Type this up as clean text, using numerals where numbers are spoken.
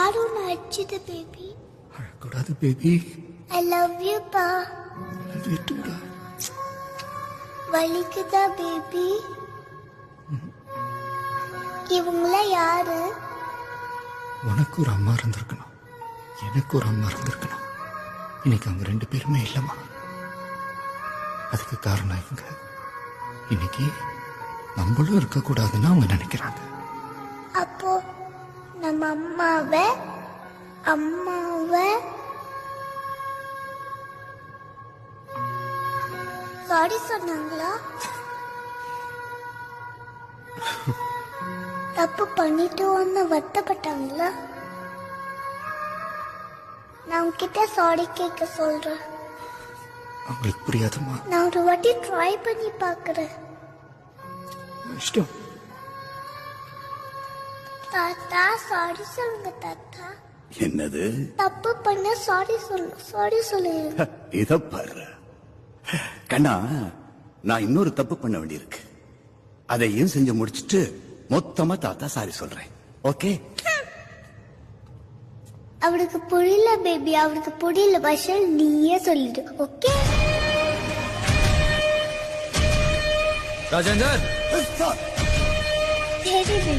யாரும் நான் அடிச்சது பேபி. அழக்கூடாது பேபி. ஐ லவ் யூ பா. வீட்டுடா. வலிக்குதா பேபி? இவங்கள யாரு? உனக்கு ஒரு அம்மா இருந்திருக்கணும், எனக்கு ஒரு அம்மா இருந்திருக்கணும். இன்னைக்கு அவங்க 2 பேருமே இல்லம்மா. அதுக்கு காரணம் இவங்க. இன்னைக்கு நம்மளும் இருக்கக்கூடாதுன்னு அவங்க நினைக்கிறாங்க. அப்போ நம்ம அம்மாவை சாரி சொன்னாங்களா? தப்பு பண்ணிட்டோன்னு வருத்தப்பட்டாங்களா? நான் உன்கிட்ட சாரி கேட்க சொல்றேன். அவங்களுக்கு புரியாதுமா. நான் ஒரு வாட்டி ட்ரை பண்ணி பார்க்கறேன். இஷ்டம். தாத்தா சாரி சொல்லுங்க தாத்தா. என்னது? தப்பு பண்ண சாரி சொல்லுங்க. இத பாரு கண்ணா, நான் இன்னொரு தப்பு பண்ண வேண்டியிருக்கு. அதையும் செஞ்சு முடிச்சிட்டு மொத்தமா தாத்தா சாரி சொல்றேன். ஓகே? அவளுக்கு புரியல பேபி, அவளுக்கு புரியல. பஷல் நீயே சொல்லிடு. ஓகே ராஜேந்தர். சரி பேபி.